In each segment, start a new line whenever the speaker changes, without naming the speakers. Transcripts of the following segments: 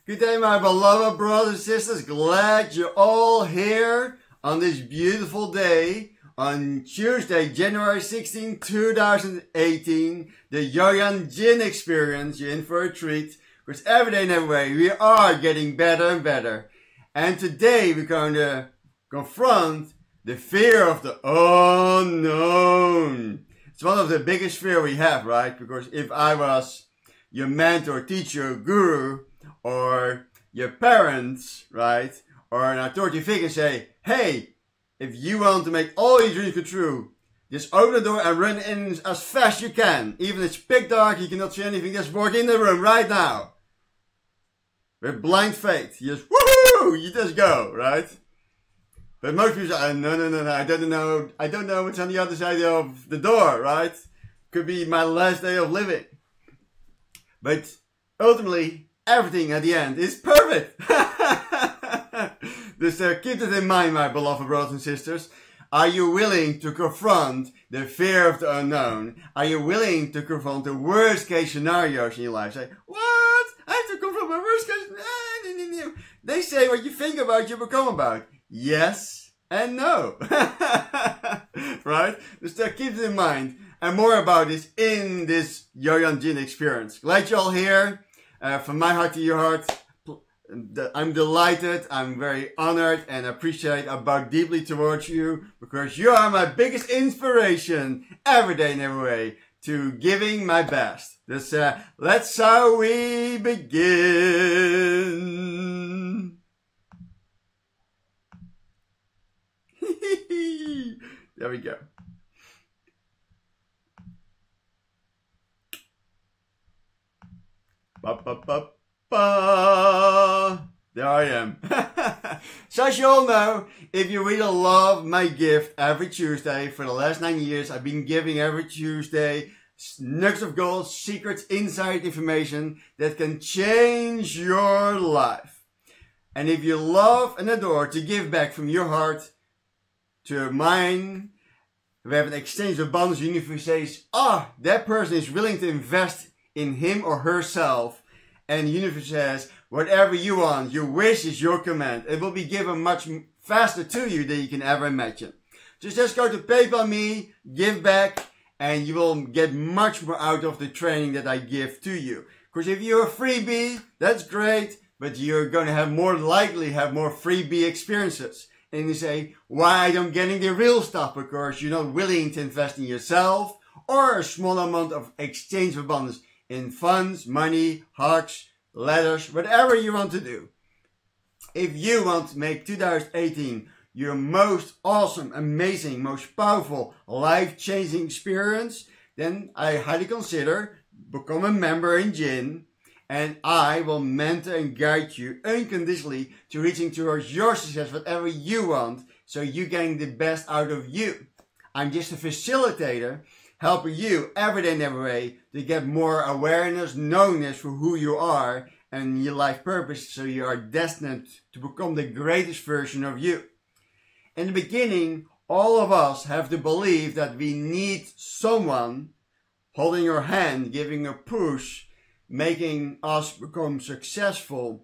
Good day, my beloved brothers and sisters. Glad you're all here on this beautiful day on Tuesday, January 16, 2018. The Jojan Gin Experience. You're in for a treat. Because every day and every way, we are getting better and better. And today we're going to confront the fear of the unknown. It's one of the biggest fear we have, right? Because if I was your mentor, teacher, guru, or your parents, right, or an authority figure, say, hey, if you want to make all your dreams come true, just open the door and run in as fast as you can. Even if it's pitch dark, you cannot see anything, just walk in the room right now. With blind faith, you just, woohoo, you just go, right? But most people say, no, I don't know what's on the other side of the door, right? Could be my last day of living. But ultimately, everything at the end is perfect. Just keep that in mind, my beloved brothers and sisters. Are you willing to confront the fear of the unknown? Are you willing to confront the worst case scenarios in your life? Say, what? I have to confront my worst case scenario. They say what you think about, you become about. Yes and no. Right? Just keep it in mind. And more about this in this Jojan Gin Experience. Glad you're all here. From my heart to your heart, I'm delighted, I'm very honored and appreciate, I bow deeply towards you because you are my biggest inspiration every day and every way to giving my best. That's how we begin. There we go. Ba, ba, ba, ba. There I am. So as you all know, if you really love my gift every Tuesday, for the last 9 years, I've been giving every Tuesday nuggets of gold, secrets, insight information that can change your life. And if you love and adore to give back from your heart to mine, we have an exchange of abundance. The universe says, that person is willing to invest in him or herself, and the universe says, whatever you want, your wish is your command. It will be given much faster to you than you can ever imagine. Just go to PayPal me, give back, and you will get much more out of the training that I give to you. Because if you're a freebie, that's great, but you're going to more likely have more freebie experiences. And you say, why I'm getting the real stuff? Because you're not willing to invest in yourself or a small amount of exchange of abundance in funds, money, hugs, letters, whatever you want to do. If you want to make 2018 your most awesome, amazing, most powerful, life-changing experience, then I highly consider become a member in Gin, and I will mentor and guide you unconditionally to reaching towards your success, whatever you want, so you're getting the best out of you. I'm just a facilitator, helping you every day and every way to get more awareness, knowingness for who you are and your life purpose, so you are destined to become the greatest version of you. In the beginning, all of us have to believe that we need someone holding your hand, giving a push, making us become successful,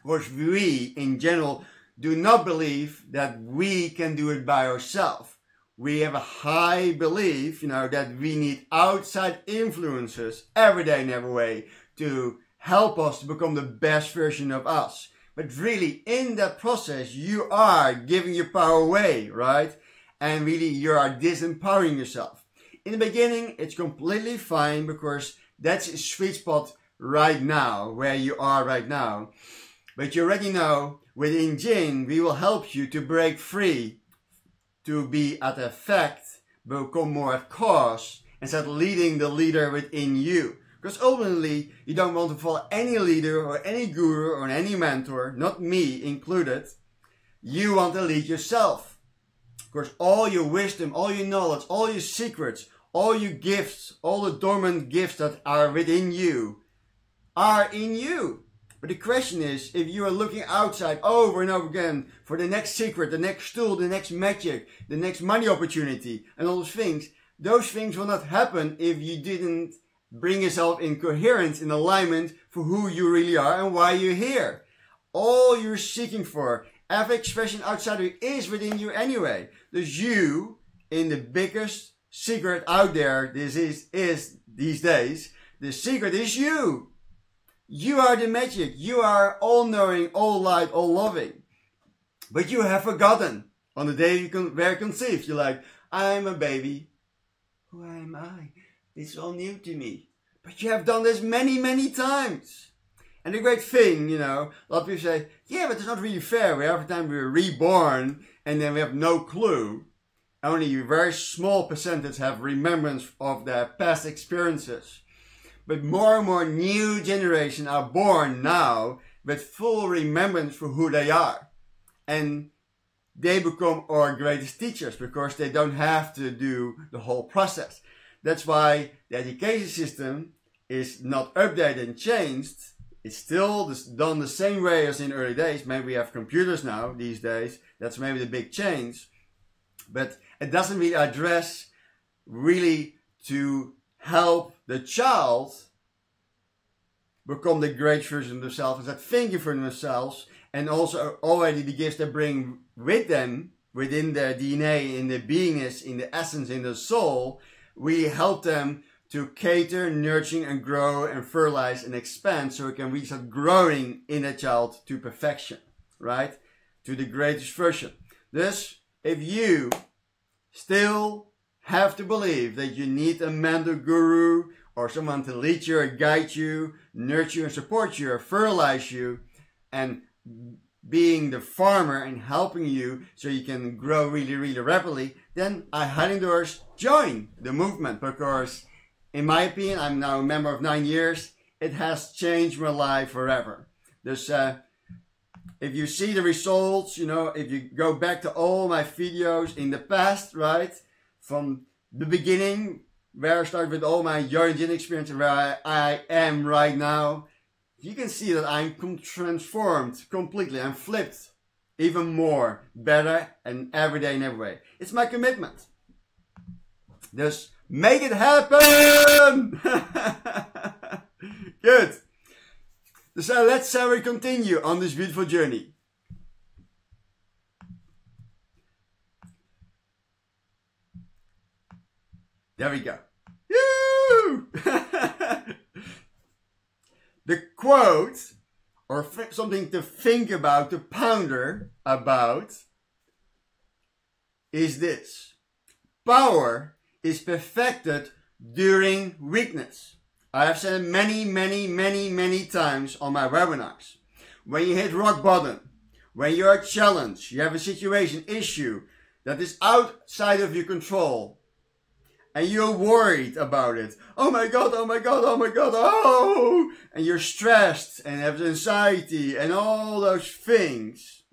because we, in general, do not believe that we can do it by ourselves. We have a high belief, that we need outside influences every day and every way to help us to become the best version of us. But really, in that process, you are giving your power away, right? And really, you are disempowering yourself. In the beginning, it's completely fine because that's a sweet spot right now, where you are right now. But you already know, within Jin, we will help you to break free, to be at effect, become more at cause, instead of leading the leader within you. Because ultimately, you don't want to follow any leader or any guru or any mentor, not me included. You want to lead yourself. Because all your wisdom, all your knowledge, all your secrets, all your gifts, all the dormant gifts that are within you are in you. But the question is, if you are looking outside over and over again for the next secret, the next tool, the next magic, the next money opportunity, and all those things will not happen if you didn't bring yourself in coherence, in alignment for who you really are and why you're here. All you're seeking for, every expression outside of you is within you anyway. There's you in the biggest secret out there. This is these days. The secret is you. You are the magic. You are all-knowing, all-light, all-loving. But you have forgotten. On the day you were conceived, you're like, I'm a baby. Who am I? It's all new to me. But you have done this many, many times. And the great thing, you know, a lot of people say, yeah, but it's not really fair. Every time we're reborn and then we have no clue. Only a very small percentage have remembrance of their past experiences. But more and more new generation are born now with full remembrance for who they are. And they become our greatest teachers because they don't have to do the whole process. That's why the education system is not updated and changed. It's still done the same way as in early days. Maybe we have computers now these days. That's maybe the big change. But it doesn't really address really to help the child become the great version of themselves, that thinking for themselves, and also already the gifts they bring with them, within their DNA, in their beingness, in the essence, in the soul. We help them to cater, nurturing, and grow, and fertilize, and expand, so it can really start growing in a child to perfection, right? To the greatest version. Thus, if you still have to believe that you need a mentor, guru, or someone to lead you or guide you, nurture you and support you, or fertilize you, and being the farmer and helping you so you can grow really, really rapidly, then I highly endorse join the movement, because in my opinion, I'm now a member of 9 years. It has changed my life forever. There's, if you see the results, you know, if you go back to all my videos in the past, right, from the beginning, where I started with all my Jojan experience and where I am right now, you can see that I'm transformed completely. I'm flipped even more, better, and every day in every way. It's my commitment. Just make it happen! Good. So let's we continue on this beautiful journey. There we go. Woo! The quote, or something to think about, to ponder about, is this. Power is perfected during weakness. I have said it many times on my webinars. When you hit rock bottom, when you are challenged, you have a situation, issue that is outside of your control, and you're worried about it. Oh my God, oh my God, oh my God, oh! And you're stressed and have anxiety and all those things.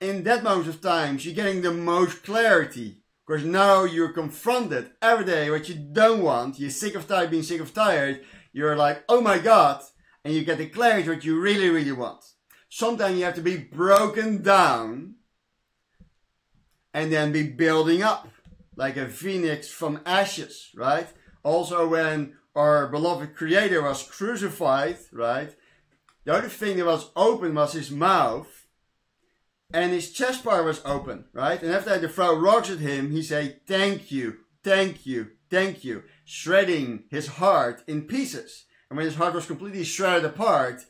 In that moment of time, you're getting the most clarity. Because now you're confronted every day what you don't want. You're sick of tired, being sick of tired. You're like, oh my God. And you get the clarity what you really, really want. Sometimes you have to be broken down and then be building up. Like a phoenix from ashes, right? Also when our beloved Creator was crucified, right? The only thing that was open was his mouth. And his chest part was open, right? And after they throw rocks at him, he said, thank you, thank you, thank you. Shredding his heart in pieces. And when his heart was completely shredded apart,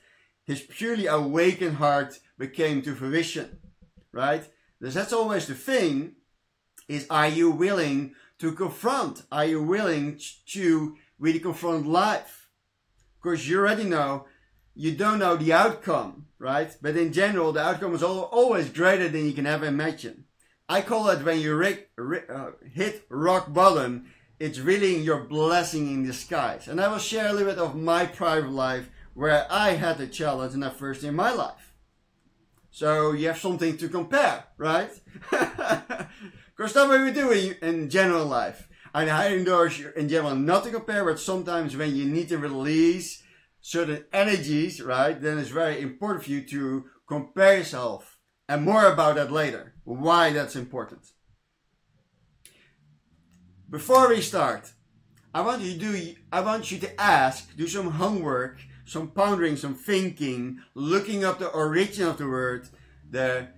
his purely awakened heart became to fruition, right? Because that's always the thing, is are you willing to confront? Are you willing to really confront life? Of course, you already know, you don't know the outcome, right? But in general, the outcome is always greater than you can ever imagine. I call it when you hit rock bottom, it's really your blessing in disguise. And I will share a little bit of my private life where I had a challenge in that first in my life. So you have something to compare, right? Because that's what we do in general life. And I endorse you in general not to compare, but sometimes when you need to release certain energies, right, then it's very important for you to compare yourself. And more about that later, why that's important. Before we start, I want you to do some homework, some pondering, some thinking, looking up the origin of the word, the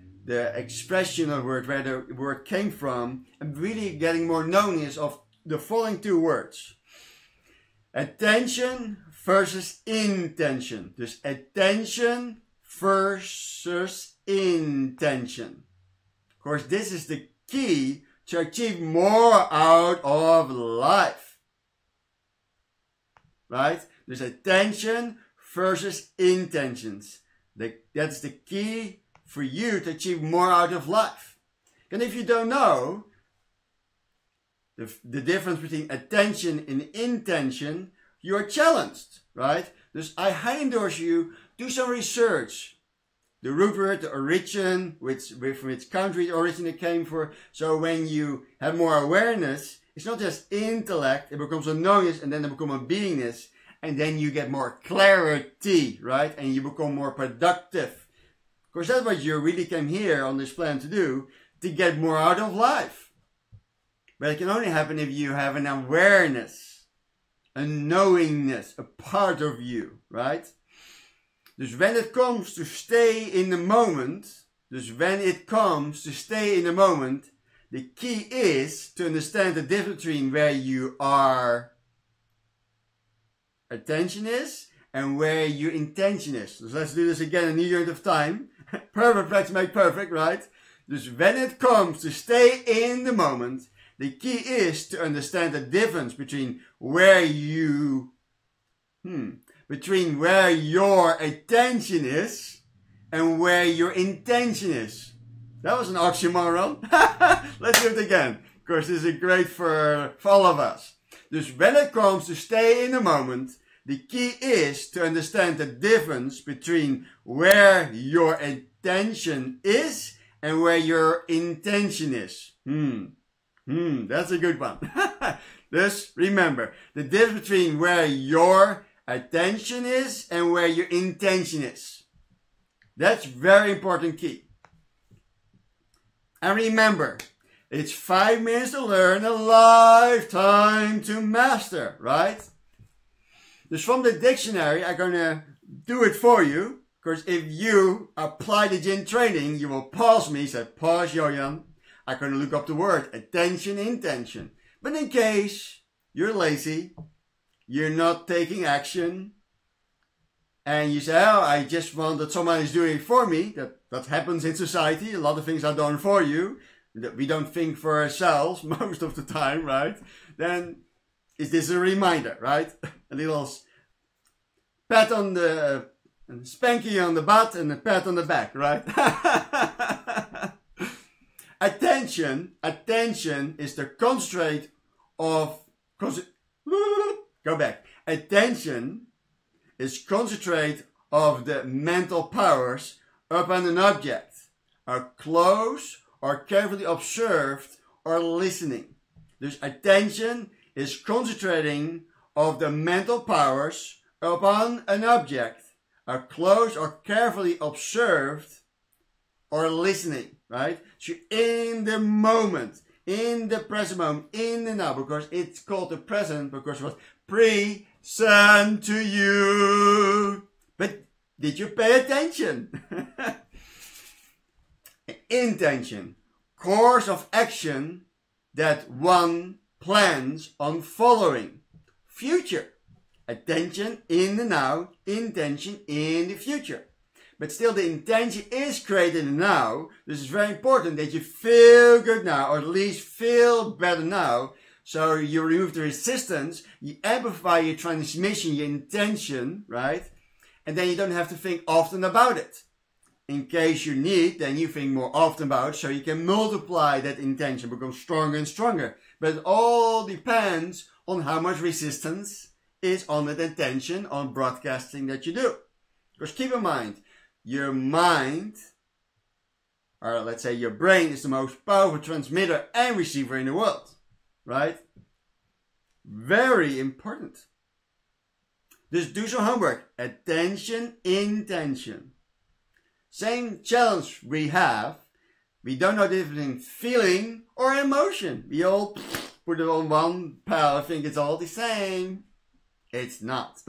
expression of the word, where the word came from, and really getting more knowledge of the following two words. Attention versus intention. Dus attention versus intention. Of course, this is the key to achieve more out of life. Right? There's attention versus intentions. That's the key for you to achieve more out of life. And if you don't know the difference between attention and intention, you're challenged, right? Dus I highly endorse you, do some research. The root word, the origin, from which country the origin came from. So when you have more awareness, it's not just intellect, it becomes a knowingness and then it becomes a beingness. And then you get more clarity, right? And you become more productive. Of course, that's what you really came here on this plan to do, to get more out of life. But it can only happen if you have an awareness, a knowingness, a part of you, right? Dus when it comes to stay in the moment, the key is to understand the difference between where you are attention is and where your intention is. So let's do this again in a new unit of time. Perfect practice make perfect, right? Dus when it comes to stay in the moment, the key is to understand the difference between where your attention is and where your intention is. That was an oxymoron. Let's do it again. Of course, this is great for all of us. Dus when it comes to stay in the moment, the key is to understand the difference between where your attention is and where your intention is. That's a good one. Just remember, the difference between where your attention is and where your intention is. That's very important key. And remember, it's 5 minutes to learn, a lifetime to master, right? Dus from the dictionary, I'm going to do it for you. Because if you apply the Jin training, you will pause me, say, pause Jojan. I'm going to look up the word, attention, intention. But in case you're lazy, you're not taking action, and you say, oh, I just want that someone is doing it for me. That happens in society. A lot of things are done for you. We don't think for ourselves most of the time, right? Then is this a reminder, right? A little pat on the, spanky on the butt and a pat on the back, right? Attention is the concentrate of, Attention is concentrate of the mental powers upon an object, are close or carefully observed or listening. Dus attention is concentrating of the mental powers upon an object, are close or carefully observed or listening, right? So in the moment, in the present moment, in the now, because it's called the present, because it was present to you. But did you pay attention? Intention, course of action that one plans on following. Future, Attention in the now, intention in the future. But still the intention is created in the now. This is very important that you feel good now, or at least feel better now. So you remove the resistance, you amplify your transmission, your intention, right? And then you don't have to think often about it. In case you need, then you think more often about it, so you can multiply that intention, become stronger and stronger. But it all depends on how much resistance is on that intention, on broadcasting that you do. Because keep in mind, your mind, or let's say your brain, is the most powerful transmitter and receiver in the world. Right? Very important. Just do some homework. Attention, intention. Same challenge we have. We don't know the difference between feeling or emotion. We all put it on one pile and think it's all the same. It's not.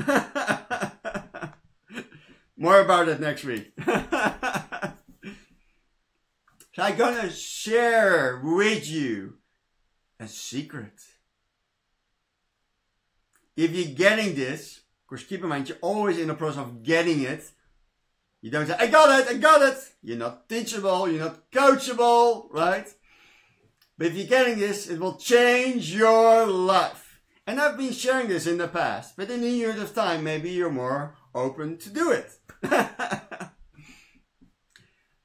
More about it next week. So I'm gonna share with you a secret. If you're getting this, of course keep in mind you're always in the process of getting it. You don't say, I got it. You're not teachable, you're not coachable, right? But if you're getting this, it will change your life. And I've been sharing this in the past, but in a year of time, maybe you're more open to do it.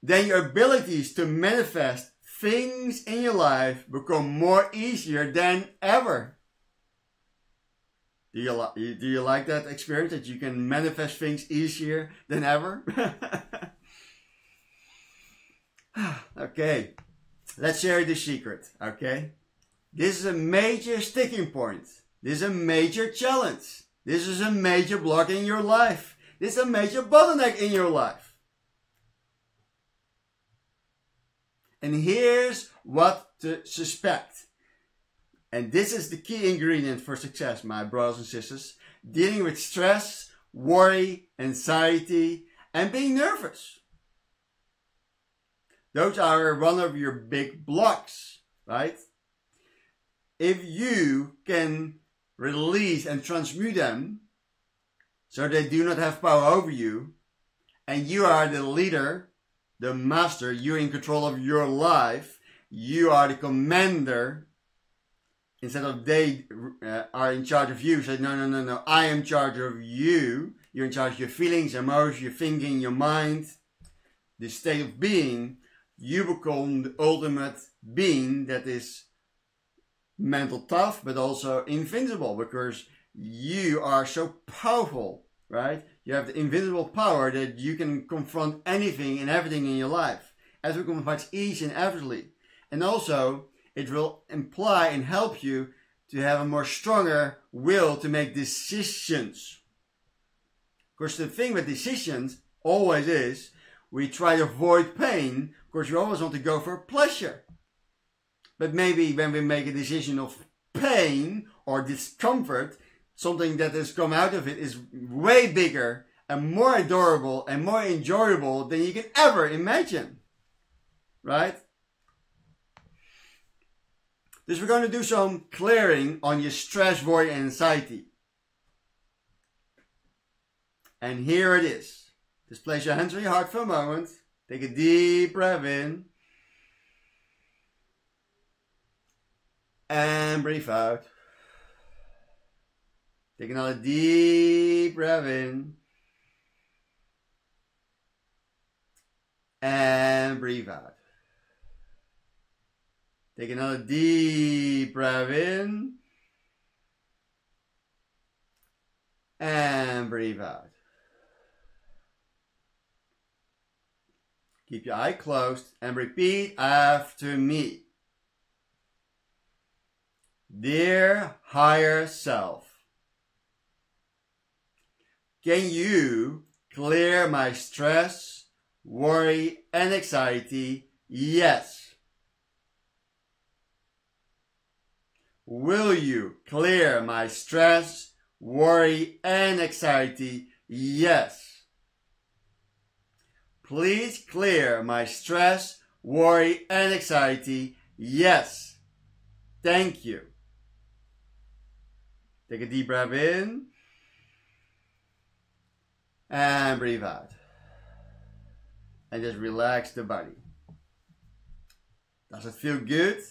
Then your abilities to manifest things in your life become more easier than ever. Do you like that experience, that you can manifest things easier than ever? Okay, let's share the secret, okay? This is a major sticking point. This is a major challenge. This is a major block in your life. This is a major bottleneck in your life. And here's what to suspect. And this is the key ingredient for success, my brothers and sisters. Dealing with stress, worry, anxiety, and being nervous. Those are one of your big blocks, right? If you can release and transmute them so they do not have power over you, and you are the leader, the master, you're in control of your life, you are the commander, instead of they are in charge of you. Say, no, I am in charge of you. You're in charge of your feelings, emotions, your thinking, your mind, the state of being. You become the ultimate being that is mental tough, but also invincible, because you are so powerful, right? You have the invincible power that you can confront anything and everything in your life. As we come much easy and effortlessly. And also, it will imply and help you to have a more stronger will to make decisions. Because the thing with decisions always is, we try to avoid pain. Of course, we always want to go for pleasure. But maybe when we make a decision of pain or discomfort, something that has come out of it is way bigger and more adorable and more enjoyable than you can ever imagine. Right? Dus we're going to do some clearing on your stress, worry, and anxiety. And here it is. Just place your hands on your heart for a moment. Take a deep breath in. And breathe out. Take another deep breath in. And breathe out. Take another deep breath in. And breathe out. Keep your eye closed and repeat after me. Dear higher self, can you clear my stress, worry, and anxiety? Yes. Will you clear my stress, worry, and anxiety? Yes. Please clear my stress, worry, and anxiety. Yes. Thank you. Take a deep breath in. And breathe out. And just relax the body. Does it feel good?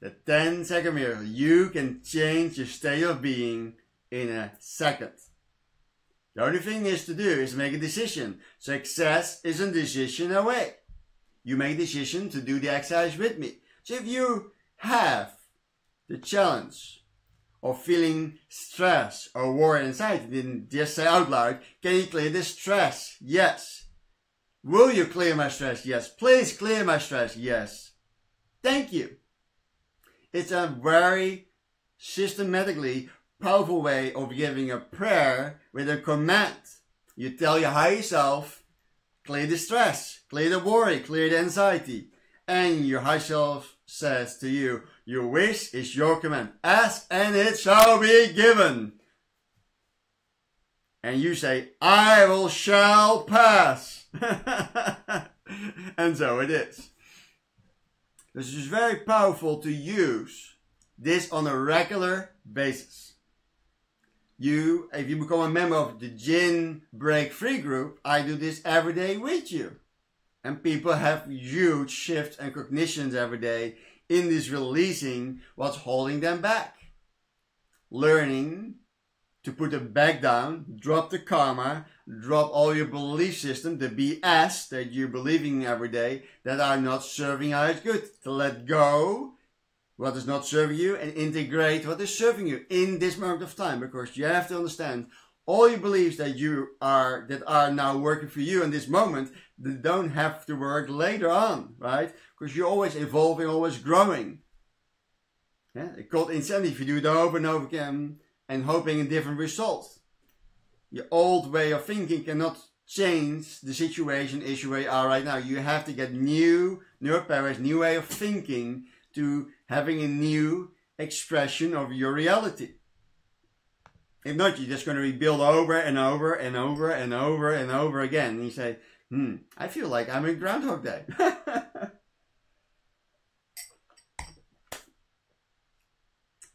The 10-second miracle. You can change your state of being in a second. The only thing is to do is make a decision. Success is a decision away. You make a decision to do the exercise with me. So if you have the challenge of feeling stress or worry, anxiety, then just say out loud, can you clear this stress? Yes. Will you clear my stress? Yes. Please clear my stress? Yes. Thank you. It's a very systematically powerful way of giving a prayer with a command. You tell your higher self, clear the stress, clear the worry, clear the anxiety. And your higher self says to you, your wish is your command. Ask and it shall be given. And you say, I will shall pass. And so it is. This is very powerful to use this on a regular basis. If you become a member of the Gin Break Free group, I do this every day with you. And people have huge shifts and cognitions every day in this releasing what's holding them back. Learning to put it back down, drop the karma, drop all your belief system, the BS that you're believing every day that are not serving you as good. To let go what is not serving you and integrate what is serving you in this moment of time. Because you have to understand all your beliefs that are now working for you in this moment, they don't have to work later on, right? Because you're always evolving, always growing. Yeah? It's called insanity if you do it over and over again and hoping in different results. Your old way of thinking cannot change the situation, issue where you are right now. You have to get new powers, new way of thinking to having a new expression of your reality. If not, you're just going to rebuild over and over and over and over and over again. And you say, I feel like I'm in Groundhog Day.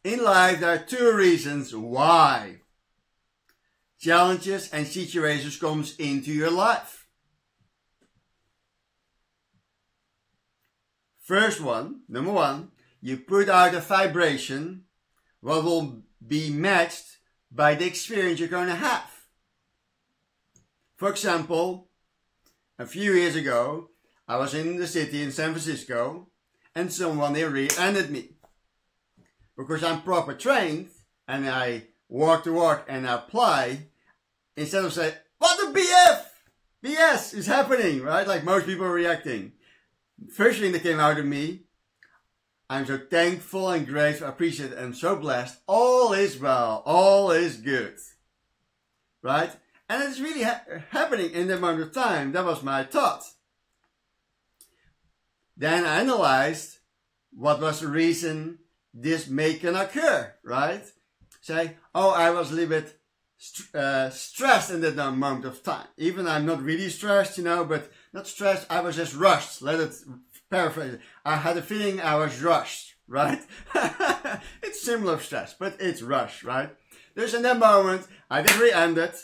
In life, there are two reasons why challenges and situations comes into your life. First one, number one, you put out a vibration what will be matched by the experience you're going to have. For example, a few years ago, I was in the city in San Francisco and someone there rear-ended me. Because I'm proper trained and I walk the walk and I apply, instead of saying, what the BS is happening, right? Like most people are reacting. First thing that came out of me, I'm so thankful and grateful, appreciative and so blessed. All is well, all is good, right? And it's really happening in that moment of time. That was my thought. Then I analyzed what was the reason this may can occur, right? Say, oh, I was a little bit stressed in that moment of time. Even I'm not really stressed, but not stressed, I was just rushed. Let it paraphrase it. I had a feeling I was rushed, right? It's similar stress, but it's rush, right? Dus in that moment, I just re-ended.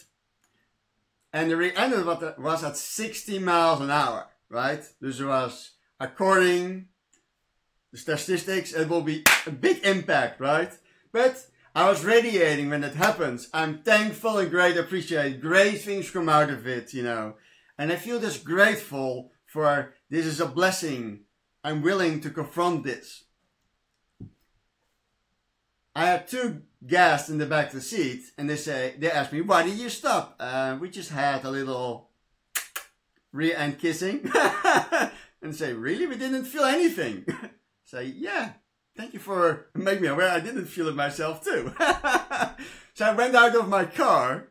And the re-ended was at 60 miles an hour, right? Dus it was, according the statistics, it will be a big impact, right? But I was radiating when it happens. I'm thankful and great, appreciate. Great things come out of it, And I feel just grateful for this is a blessing. I'm willing to confront this. I had two guests in the back of the seat and they asked me, why did you stop? We just had a little rear-end kissing. And say, really? We didn't feel anything. Say, yeah, thank you for making me aware. I didn't feel it myself too. So I went out of my car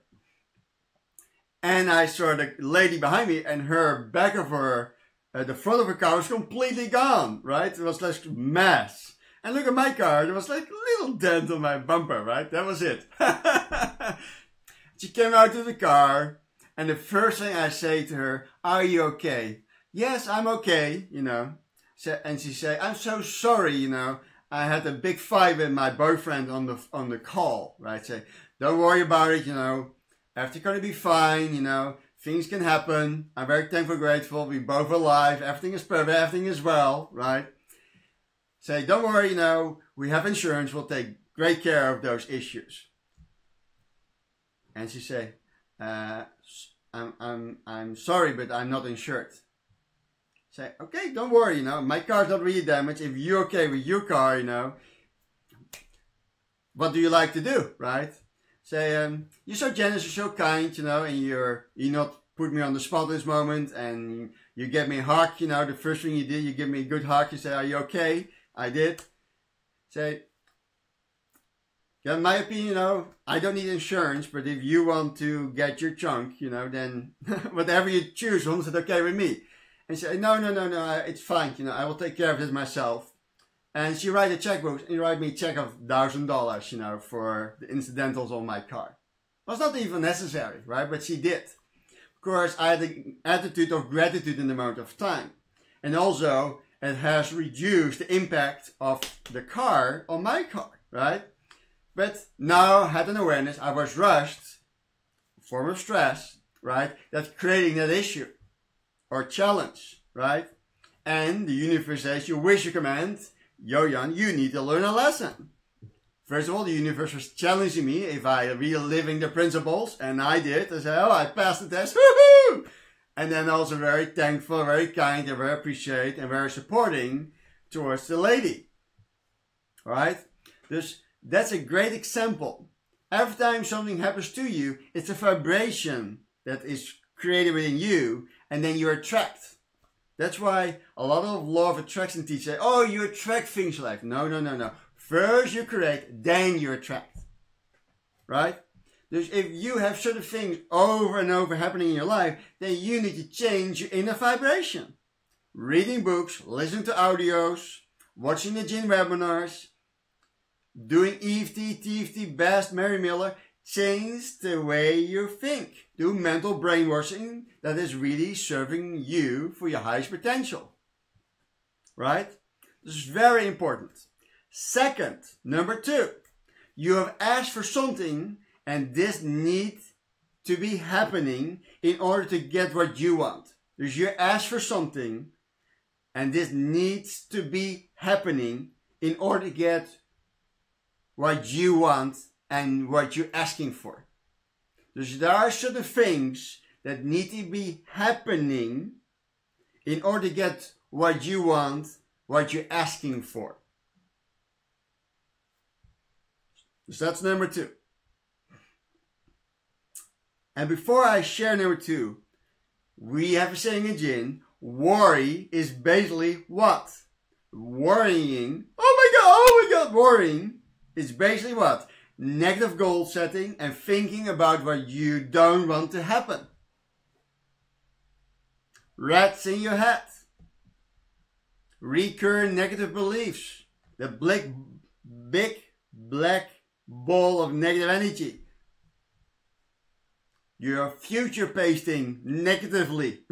and I saw the lady behind me and her back of her, the front of her car was completely gone, right? It was like mass. And look at my car, there was like a little dent on my bumper, right? That was it. She came out of the car and the first thing I say to her, are you okay? Yes, I'm okay, And she said, I'm so sorry, I had a big fight with my boyfriend on the call, right? Say, don't worry about it, everything's going to be fine, you know, things can happen. I'm very thankful, grateful. We both are alive. Everything is perfect. Everything is well, right? Say, don't worry, you know, we have insurance. We'll take great care of those issues. And she say, I'm sorry, but I'm not insured. Say, okay, don't worry, you know, my car's not really damaged. If you're okay with your car, you know, what do you like to do, right? Say, you're so generous, you're so kind, you know, and you're not put me on the spot this moment, and you give me a hug, you know, the first thing you did, you give me a good hug, you say, are you okay? I did. Say, yeah, in my opinion, you know, I don't need insurance, but if you want to get your chunk, you know, then whatever you choose, is it okay with me? And say, no, it's fine, you know, I will take care of this myself. And she write a checkbook and write me a check of $1,000, you know, for the incidentals on my car. Was not even necessary, right? But she did. Of course, I had an attitude of gratitude in the amount of time. And also, it has reduced the impact of the car on my car, right? But now I had an awareness, I was rushed, a form of stress, right? That's creating that issue or challenge, right? And the universe says, you wish, you command. Jojan, you need to learn a lesson. First of all, the universe was challenging me if I really living the principles, and I did. I said, oh, I passed the test, woohoo! And then also very thankful, very kind, and very appreciative, and very supporting towards the lady. Right? That's a great example. Every time something happens to you, it's a vibration that is created within you, and then you attract. That's why a lot of law of attraction teachers say, oh, you attract things like. No. First you create, then you attract. Right? Dus if you have certain things over and over happening in your life, then you need to change your inner vibration. Reading books, listening to audios, watching the gym webinars, doing EFT, TFT, Best, Mary Miller, change the way you think. Do mental brainwashing that is really serving you for your highest potential. Right? This is very important. Second, number 2, you have asked for something and this needs to be happening in order to get what you want. So you ask for something and this needs to be happening in order to get what you want and what you're asking for. So there are certain things that need to be happening in order to get what you want, what you're asking for. So that's number 2. And before I share number 2, we have a saying in Jin, worry is basically what? Worrying, oh my god, worrying is basically what? Negative goal setting and thinking about what you don't want to happen. Rats in your head. Recurring negative beliefs. The big black ball of negative energy. You're future pasting negatively.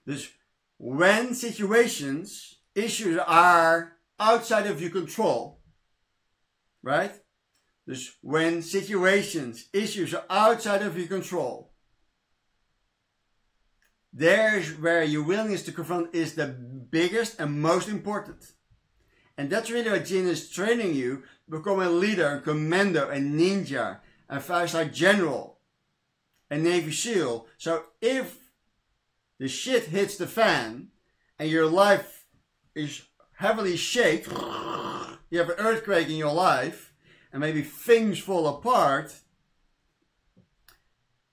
Dus when situations, issues are outside of your control, right? Dus when situations, issues are outside of your control, there's where your willingness to confront is the biggest and most important. And that's really what Jin is training you to become a leader, a commando, a ninja, a 5-star general, a Navy SEAL. So if the shit hits the fan and your life is heavily shaken, you have an earthquake in your life, and maybe things fall apart,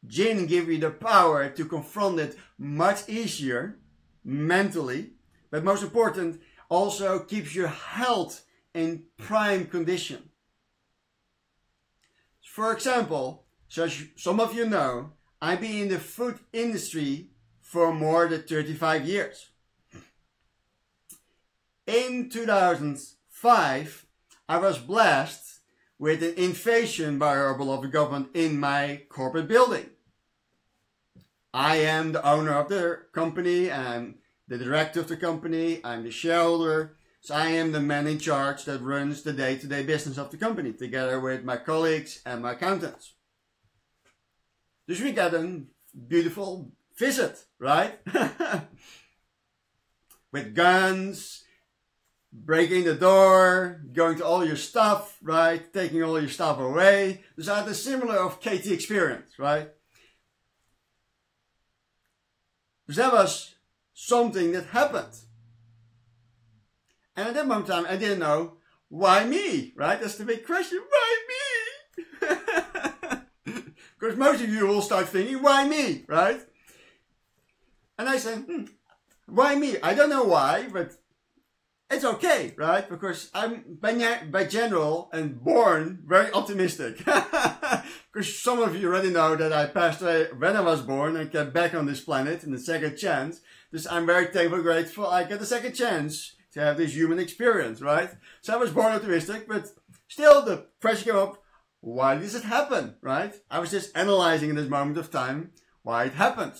Jin gives you the power to confront it much easier, mentally, but most important, also keeps your health in prime condition. For example, so some of you know, I've been in the food industry for more than 35 years. In 2005, I was blessed with an invasion by our beloved government in my corporate building. I am the owner of the company, I'm the director of the company, I'm the shareholder, So I am the man in charge that runs the day-to-day business of the company, together with my colleagues and my accountants. Dus we got a beautiful visit, right? With guns, breaking the door, going to all your stuff, right? Taking all your stuff away. Dus I had a similar of KT experience, right? Dus that was something that happened. And at that moment in time, I didn't know, why me, right? That's the big question, why me? Because most of you will start thinking, why me, right? And I said, why me? I don't know why, but it's okay, right? Because I'm by general and born very optimistic. Because some of you already know that I passed away when I was born and came back on this planet in the second chance. So I'm very thankful, grateful I get a second chance to have this human experience, right? So I was born optimistic, but still the question came up, why does it happen, right? I was just analyzing in this moment of time why it happened.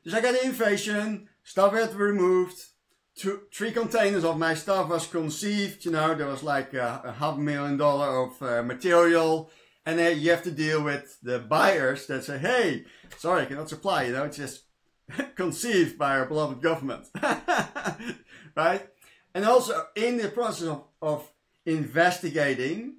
So I got the invasion, stuff had removed, 3 containers of my stuff was conceived, you know, there was like $500,000 of material, and then you have to deal with the buyers that say, hey, sorry, I cannot supply, you know, it's just conceived by our beloved government, right? And also in the process of investigating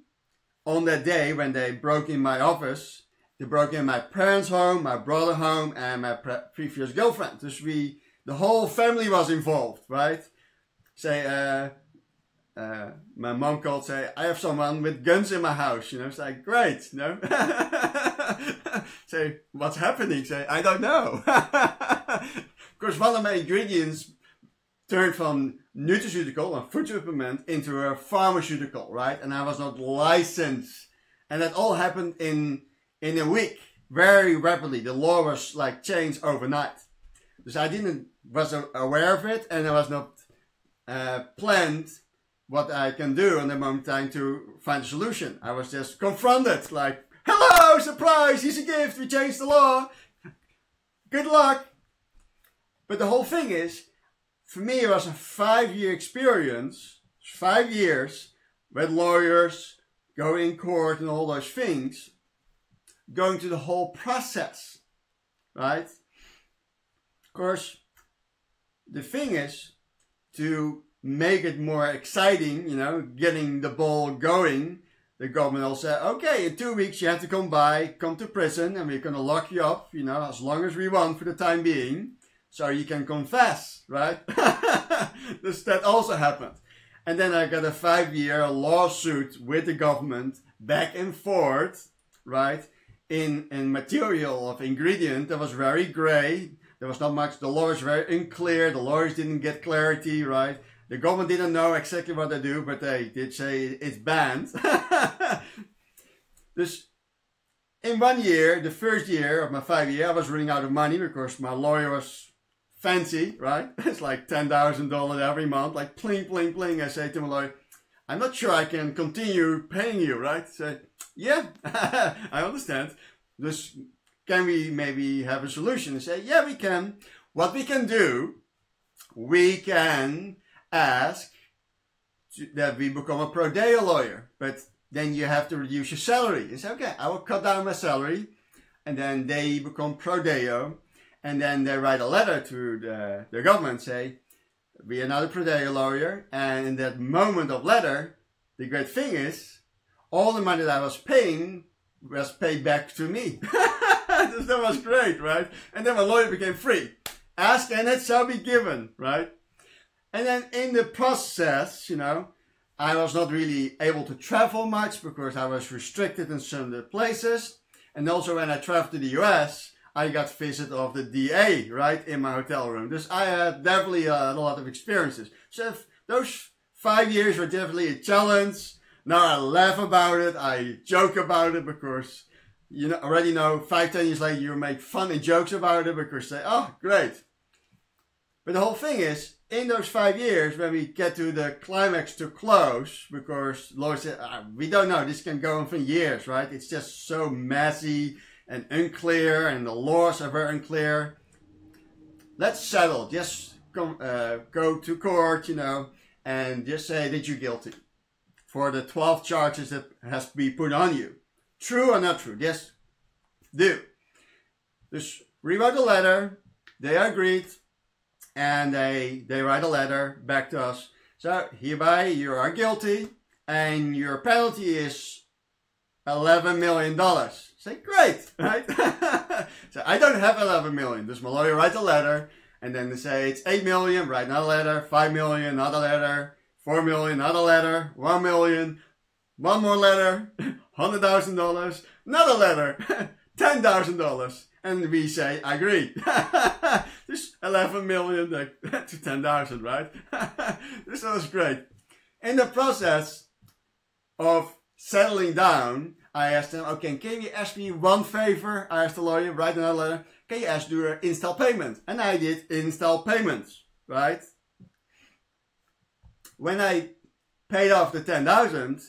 on that day when they broke in my office, they broke in my parents' home, my brother's home, and my previous girlfriend. So the whole family was involved, right? Say, my mom called, say, I have someone with guns in my house, you know, it's like, great, you know. Say, what's happening? Say, I don't know. Of course, one of my ingredients turned from nutraceutical, a food supplement, into a pharmaceutical, right? And I was not licensed. And that all happened in a week, very rapidly. The law was like changed overnight. So I was aware of it, and I was not planned what I can do on the moment in time to find a solution. I was just confronted, like, hello, surprise, here's a gift, we changed the law. Good luck. But the whole thing is, for me, it was a 5-year experience, 5 years, with lawyers, going in court and all those things, going through the whole process, right? Of course, the thing is, to make it more exciting, you know, getting the ball going, the government will say, okay, in 2 weeks you have to come to prison, and we're going to lock you up, you know, as long as we want for the time being, so you can confess, right? That also happened. And then I got a 5-year lawsuit with the government, back and forth, right? In material of ingredient that was very gray. There was not much, the law was very unclear, the lawyers didn't get clarity, right? The government didn't know exactly what they do, but they did say it's banned. Dus in 1 year, the first year of my 5-year, I was running out of money because my lawyer was fancy, right? It's like $10,000 every month, like pling, pling, pling. I say to my lawyer, I'm not sure I can continue paying you, right? Say, yeah, I understand. Dus can we maybe have a solution? I say, yeah, we can. What we can do, we can ask that we become a pro deo lawyer, but then you have to reduce your salary. You say, okay, I will cut down my salary, and then they become pro deo, and then they write a letter to the government, say, we are not a pro deo lawyer, and in that moment of letter, the great thing is, all the money that I was paying was paid back to me. That was great, right? And then my lawyer became free. Ask and it shall be given, right? And then in the process, you know, I was not really able to travel much because I was restricted in some of the places. And also when I traveled to the US, I got visit of the DA, right, in my hotel room. Dus I had definitely a lot of experiences. So those 5 years were definitely a challenge. Now I laugh about it, I joke about it because you already know 5-10 years later you make fun and jokes about it because they, oh, great. But the whole thing is, in those 5 years, when we get to the climax to close, because lawyers said, we don't know, this can go on for years, right? It's just so messy and unclear, and the laws are very unclear. Let's settle, just go to court, you know, and just say that you're guilty for the 12 charges that has to be put on you. True or not true? Yes, do. Just rewrite a letter. They agreed, and they write a letter back to us. So hereby you are guilty, and your penalty is $11 million. Say, great, right? So I don't have 11 million. Just my lawyer writes a letter, and then they say it's 8 million, write another letter, 5 million, another letter, 4 million, another letter, 1 million, one more letter, $100,000, another letter, $10,000. And we say, agreed. This 11 million to 10,000, right? This was great. In the process of settling down, I asked them, okay, can you ask me one favor? I asked the lawyer, write another letter. Can you do an install payment? And I did install payments, right? When I paid off the 10,000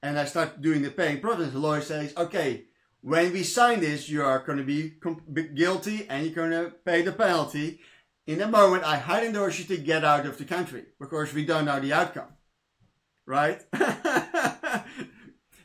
and I start doing the paying process, the lawyer says, okay, when we sign this, you are going to be guilty and you're going to pay the penalty. In the moment, I highly endorse you to get out of the country because we don't know the outcome, right?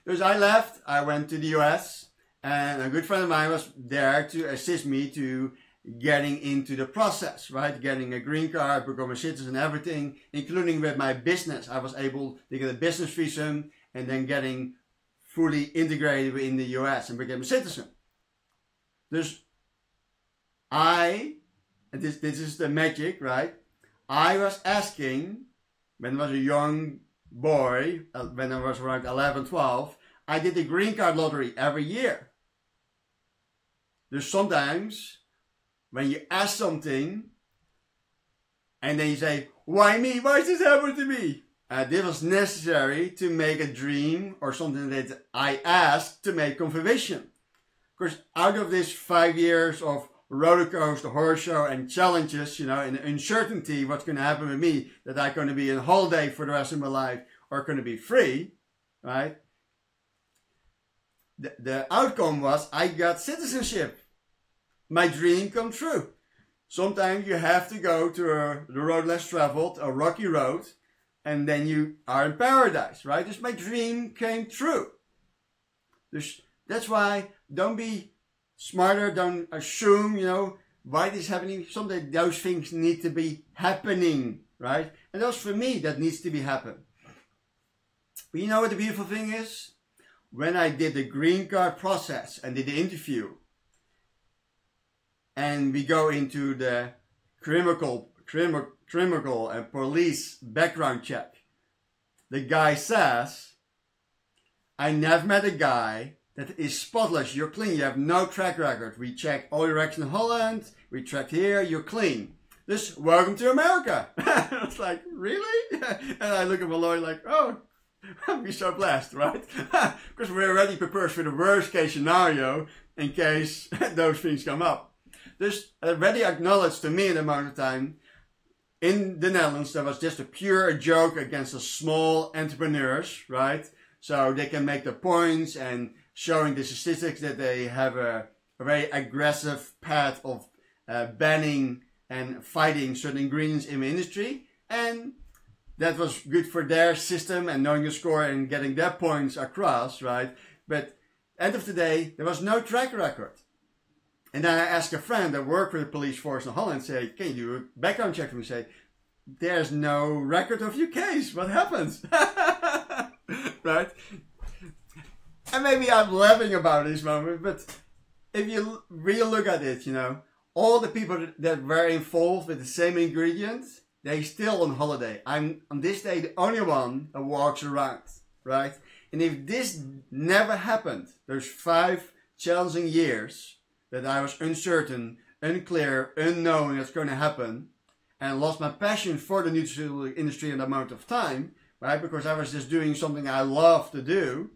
Because I left, I went to the US, and a good friend of mine was there to assist me to getting into the process, right? Getting a green card, become a citizen, everything, including with my business. I was able to get a business visa and then getting fully integrated in the US and became a citizen. Dus this is the magic, right? I was asking, when I was a young boy, when I was around 11, 12, I did the green card lottery every year. Dus sometimes, when you ask something, and then you say, why me? Why is this happening to me? This was necessary to make a dream or something that I asked to make confirmation. Because out of this 5 years of roller coaster, horror show and challenges, you know, and uncertainty, what's going to happen with me, that I'm going to be on holiday for the rest of my life or going to be free, right? The outcome was I got citizenship. My dream come true. Sometimes you have to go to the road less traveled, a rocky road, and then you are in paradise, right? This my dream came true. That's why don't be smarter, don't assume, you know, why this is happening. Sometimes those things need to be happening, right? And those for me, that needs to be happen. But you know what the beautiful thing is? When I did the green card process and did the interview, and we go into the criminal and police background check, the guy says, I never met a guy that is spotless, you're clean, you have no track record. We check all your actions in Holland, we checked here, you're clean. Just welcome to America. I was like, really? And I look at my lawyer like, oh, I'll be so blessed, right? Because we're already prepared for the worst case scenario in case those things come up. This already acknowledged to me in the amount of time, in the Netherlands, there was just a pure joke against the small entrepreneurs, right? So they can make the points and showing the statistics that they have a very aggressive path of banning and fighting certain ingredients in the industry. And that was good for their system and knowing the score and getting their points across, right? But end of the day, there was no track record. And then I asked a friend that worked for the police force in Holland, say, can you do a background check for me? Say, there's no record of your case. What happens? Right? And maybe I'm laughing about this moment, but if you really look at it, you know, all the people that were involved with the same ingredients, they still on holiday. I'm on this day the only one that walks around, right? And if this never happened, those 5 challenging years that I was uncertain, unclear, unknown what's going to happen, and lost my passion for the nutraceutical industry in the amount of time, right? Because I was just doing something I love to do.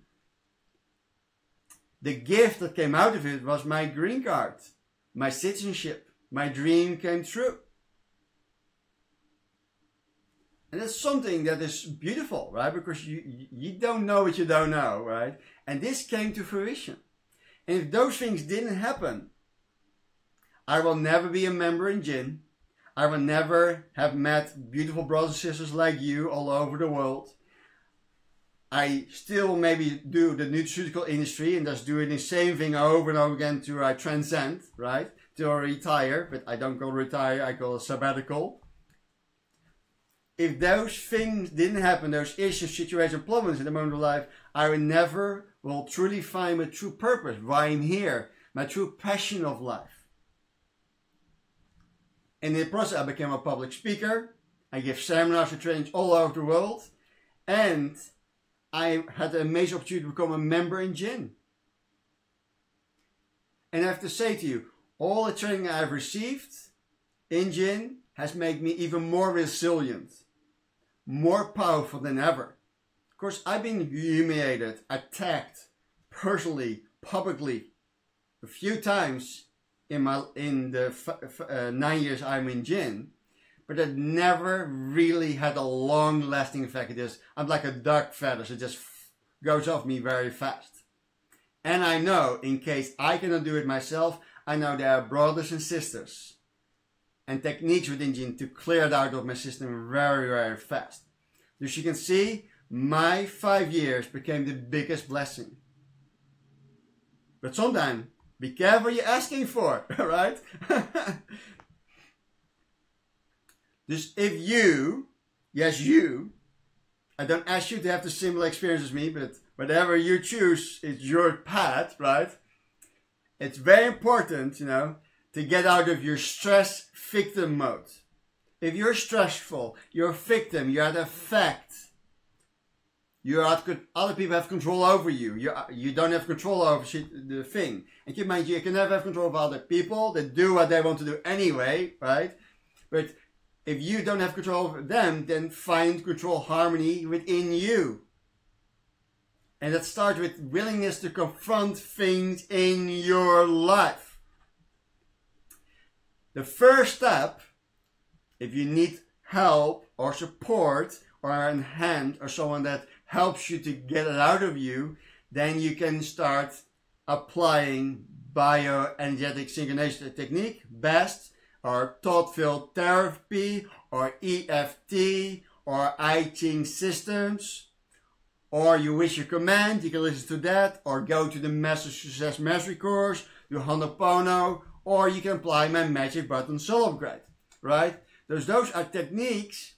The gift that came out of it was my green card, my citizenship. My dream came true. And that's something that is beautiful, right? Because you don't know what you don't know, right? And this came to fruition. And if those things didn't happen, I will never be a member in GIN. I will never have met beautiful brothers and sisters like you all over the world. I still maybe do the nutraceutical industry and just doing the same thing over and over again till I transcend, right? Till I retire, but I don't go retire, I go sabbatical. If those things didn't happen, those issues, situations, problems in the moment of life, I will never will truly find my true purpose, why I'm here, my true passion of life. In the process, I became a public speaker. I give seminars and trainings all over the world. And I had the amazing opportunity to become a member in Jin. And I have to say to you, all the training I've received in Jin has made me even more resilient, more powerful than ever. Of course, I've been humiliated, attacked, personally, publicly, a few times in the 9 years I'm in Jin, but it never really had a long-lasting effect. I'm like a duck feather, so it just goes off me very fast. And I know, in case I cannot do it myself, I know there are brothers and sisters and techniques within Jin to clear it out of my system very, very fast. As you can see, my 5 years became the biggest blessing. But sometimes, be careful what you're asking for, right? Just if you, yes you, I don't ask you to have the similar experience as me, but whatever you choose is your path, right? It's very important, you know, to get out of your stress victim mode. If you're stressful, you're a victim, you're at effect. Other people have control over you. You don't have control over the thing. And keep in mind, you can never have control over other people. They do what they want to do anyway, right? But if you don't have control over them, then find control, harmony within you. And that starts with willingness to confront things in your life. The first step, if you need help or support or a hand or someone that helps you to get it out of you, then you can start applying bioenergetic synchronization technique, BEST, or thought field therapy, or EFT, or I Ching systems. Or you wish your command, you can listen to that, or go to the Master Success Mastery course, do Honopono, or you can apply my Magic Button Soul Upgrade, right? Those are techniques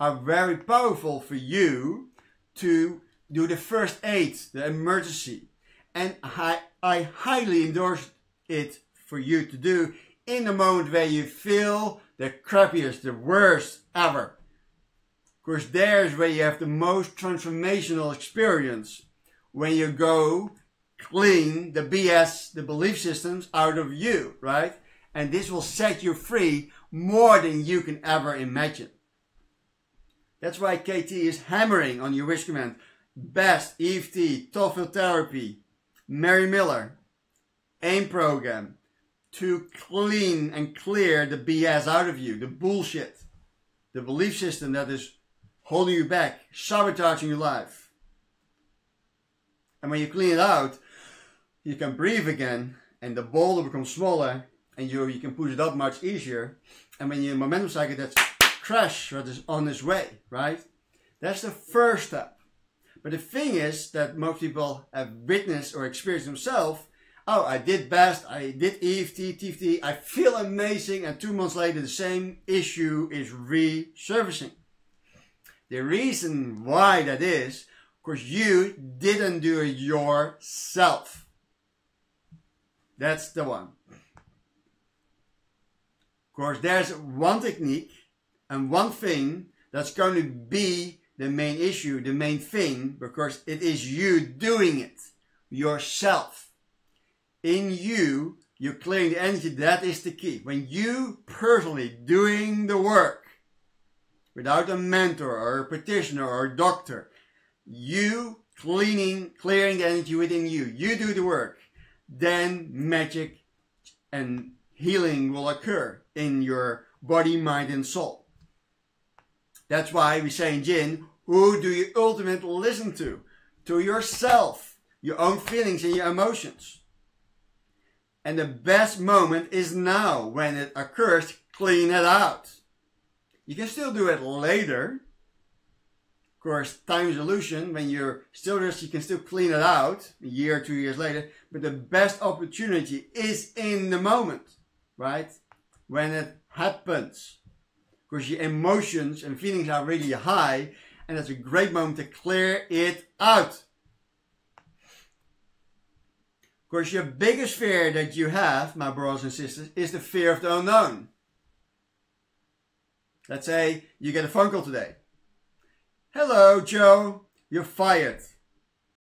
are very powerful for you to do the first aid, the emergency. And I highly endorse it for you to do in the moment where you feel the crappiest, the worst ever. Of course, there's where you have the most transformational experience, when you go clean the BS, the belief systems out of you, right? And this will set you free more than you can ever imagine. That's why KT is hammering on your wish command. BEST, EFT, thought field therapy, Mary Miller, AIM program, to clean and clear the BS out of you, the bullshit, the belief system that is holding you back, sabotaging your life. And when you clean it out, you can breathe again, and the boulder becomes smaller, and you can push it up much easier. And when you're in momentum cycle, that's crash that is on its way, right? That's the first step. But the thing is that most people have witnessed or experienced themselves. Oh, I did BEST, I did EFT, TFT, I feel amazing, and 2 months later the same issue is resurfacing. The reason why that is, of course, you didn't do it yourself. That's the one. Of course, there's one technique and one thing that's going to be the main issue, the main thing, because it is you doing it yourself. In you, you're clearing the energy. That is the key. When you personally doing the work, without a mentor or a practitioner or a doctor, you clearing the energy within you, you do the work, then magic and healing will occur in your body, mind and soul. That's why we say in Jin, who do you ultimately listen to? To yourself, your own feelings and your emotions. And the best moment is now, when it occurs, clean it out. You can still do it later. Of course, time is illusion. When you're still there, you can still clean it out a year or 2 years later. But the best opportunity is in the moment, right? When it happens. Of course, your emotions and feelings are really high, and that's a great moment to clear it out. Of course, your biggest fear that you have, my brothers and sisters, is the fear of the unknown. Let's say you get a phone call today. Hello, Joe. You're fired.